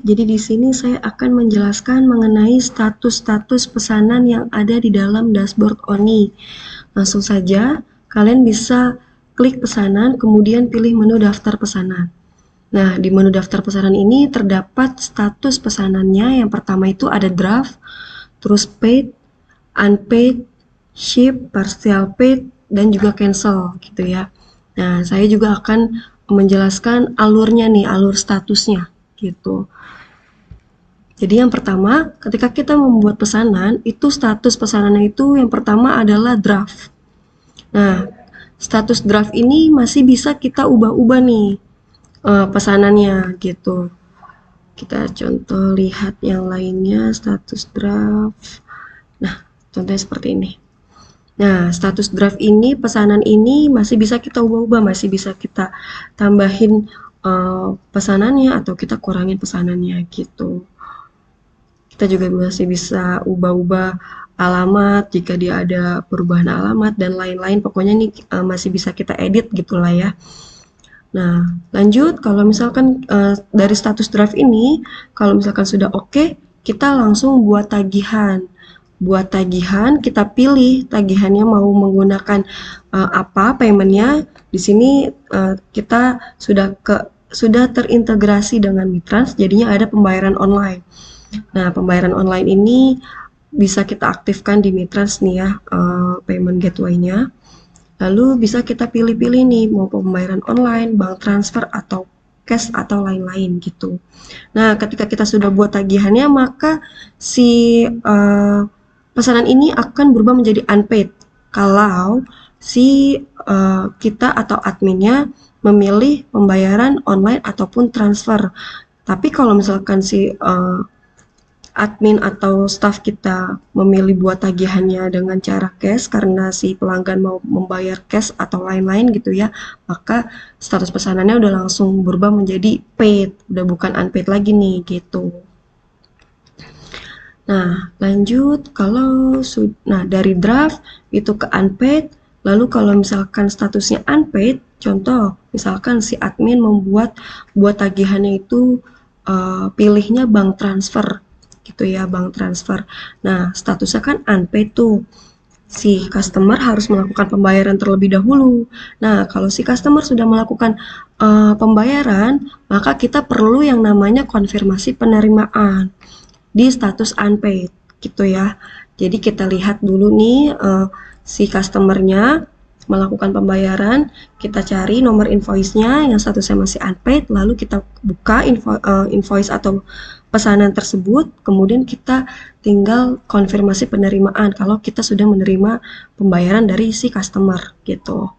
Jadi di sini saya akan menjelaskan mengenai status-status pesanan yang ada di dalam dashboard Oni. Langsung saja, kalian bisa klik pesanan, kemudian pilih menu daftar pesanan. Nah, di menu daftar pesanan ini terdapat status pesanannya. Yang pertama itu ada draft, terus paid, unpaid, ship, partial paid, dan juga cancel gitu ya. Nah, saya juga akan menjelaskan alurnya nih, alur statusnya gitu. Jadi yang pertama, ketika kita membuat pesanan, itu status pesanannya itu yang pertama adalah draft. Nah, status draft ini masih bisa kita ubah-ubah nih pesanannya gitu. Kita contoh lihat yang lainnya, status draft. Nah, contohnya seperti ini. Nah, status draft ini, pesanan ini masih bisa kita ubah-ubah, masih bisa kita tambahin pesanannya atau kita kurangin pesanannya gitu. Kita juga masih bisa ubah-ubah alamat jika dia ada perubahan alamat dan lain-lain. Pokoknya ini masih bisa kita edit gitulah ya. Nah, lanjut kalau misalkan dari status draft ini, kalau misalkan sudah oke, kita langsung buat tagihan. Buat tagihan, kita pilih tagihannya mau menggunakan apa paymentnya. Di sini kita sudah terintegrasi dengan Mitrans, jadinya ada pembayaran online. Nah, pembayaran online ini bisa kita aktifkan di Mitrans nih ya, payment gateway-nya. Lalu bisa kita pilih-pilih nih, mau pembayaran online, bank transfer, atau cash, atau lain-lain gitu. Nah, ketika kita sudah buat tagihannya, maka si pesanan ini akan berubah menjadi unpaid. Kalau si kita atau adminnya memilih pembayaran online ataupun transfer. Tapi kalau misalkan si admin atau staff kita memilih buat tagihannya dengan cara cash karena si pelanggan mau membayar cash atau lain-lain gitu ya, maka status pesanannya udah langsung berubah menjadi paid, udah bukan unpaid lagi nih gitu. Nah, lanjut nah dari draft itu ke unpaid, lalu kalau misalkan statusnya unpaid, contoh misalkan si admin buat tagihannya itu pilihnya bank transfer gitu ya, bank transfer. Nah, statusnya kan unpaid tuh. Si customer harus melakukan pembayaran terlebih dahulu. Nah, kalau si customer sudah melakukan pembayaran, maka kita perlu yang namanya konfirmasi penerimaan di status unpaid gitu ya. Jadi kita lihat dulu nih si customernya melakukan pembayaran, kita cari nomor invoice-nya yang statusnya masih unpaid, lalu kita buka invoice atau pesanan tersebut, kemudian kita tinggal konfirmasi penerimaan kalau kita sudah menerima pembayaran dari si customer gitu.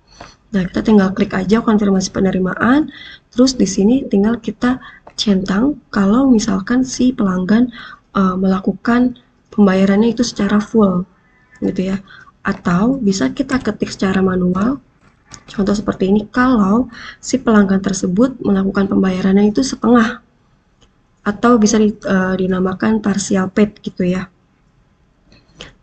Nah, kita tinggal klik aja konfirmasi penerimaan, terus di sini tinggal kita centang kalau misalkan si pelanggan melakukan pembayarannya itu secara full gitu ya. Atau bisa kita ketik secara manual. Contoh seperti ini, kalau si pelanggan tersebut melakukan pembayarannya itu setengah atau bisa dinamakan partial paid gitu ya.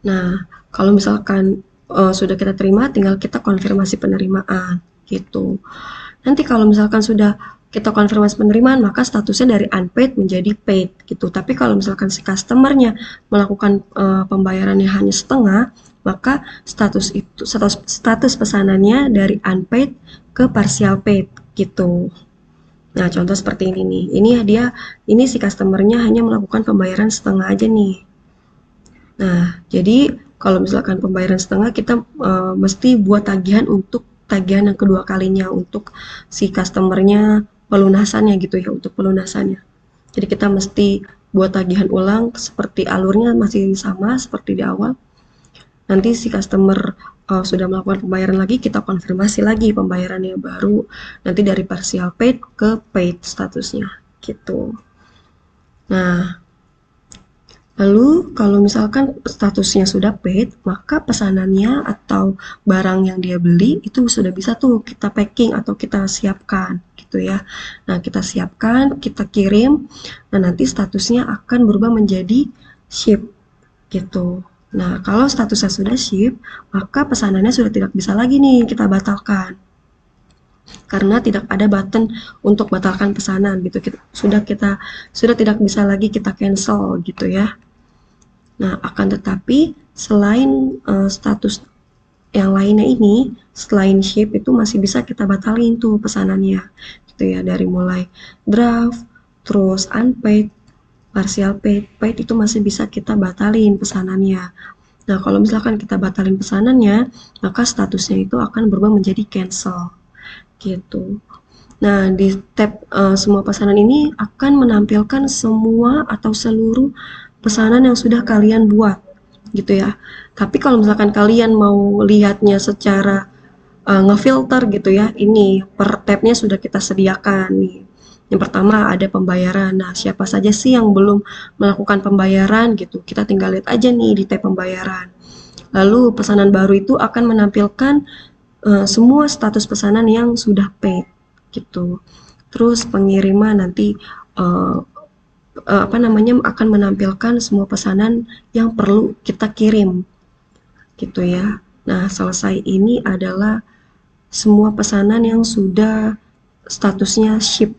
Nah, kalau misalkan sudah kita terima, tinggal kita konfirmasi penerimaan gitu. Nanti kalau misalkan sudah kita konfirmasi penerimaan, maka statusnya dari unpaid menjadi paid gitu. Tapi kalau misalkan si customernya melakukan pembayarannya hanya setengah, maka status pesanannya dari unpaid ke partial paid gitu. Nah, contoh seperti ini nih. Ini si customernya hanya melakukan pembayaran setengah aja nih. Nah, jadi kalau misalkan pembayaran setengah, kita mesti buat tagihan untuk tagihan yang kedua kalinya untuk si customernya pelunasannya gitu ya, untuk pelunasannya. Jadi kita mesti buat tagihan ulang seperti alurnya masih sama seperti di awal. Nanti si customer sudah melakukan pembayaran lagi, kita konfirmasi lagi pembayarannya baru. Nanti dari partial paid ke paid statusnya gitu. Nah, lalu kalau misalkan statusnya sudah paid, maka pesanannya atau barang yang dia beli itu sudah bisa tuh kita packing atau kita siapkan gitu ya. Nah, kita siapkan, kita kirim, nah nanti statusnya akan berubah menjadi ship gitu. Nah, kalau statusnya sudah ship, maka pesanannya sudah tidak bisa lagi nih kita batalkan. karena tidak ada button untuk batalkan pesanan gitu. Sudah tidak bisa lagi kita cancel gitu ya. Nah, akan tetapi selain status yang lainnya ini, selain ship itu masih bisa kita batalin tuh pesanannya gitu ya, dari mulai draft, terus unpaid, partial paid, paid itu masih bisa kita batalin pesanannya. Nah, kalau misalkan kita batalin pesanannya, maka statusnya itu akan berubah menjadi cancel gitu. Nah, di tab semua pesanan ini akan menampilkan semua atau seluruh pesanan yang sudah kalian buat gitu ya. Tapi kalau misalkan kalian mau lihatnya secara ngefilter gitu ya, ini per tabnya sudah kita sediakan nih. Yang pertama ada pembayaran. Nah, siapa saja sih yang belum melakukan pembayaran gitu, kita tinggal lihat aja nih di tab pembayaran. Lalu pesanan baru itu akan menampilkan semua status pesanan yang sudah paid gitu. Terus pengiriman nanti uh, akan menampilkan semua pesanan yang perlu kita kirim gitu ya. Nah, selesai ini adalah semua pesanan yang sudah statusnya ship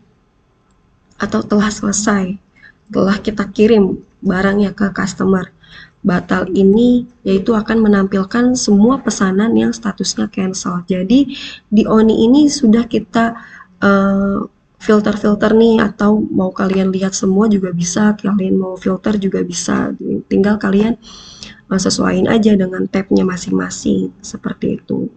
atau telah selesai, telah kita kirim barangnya ke customer. Batal ini yaitu akan menampilkan semua pesanan yang statusnya cancel. Jadi di ONI ini sudah kita filter-filter nih, atau mau kalian lihat semua juga bisa, kalian mau filter juga bisa. Tinggal kalian sesuaiin aja dengan tabnya masing-masing seperti itu.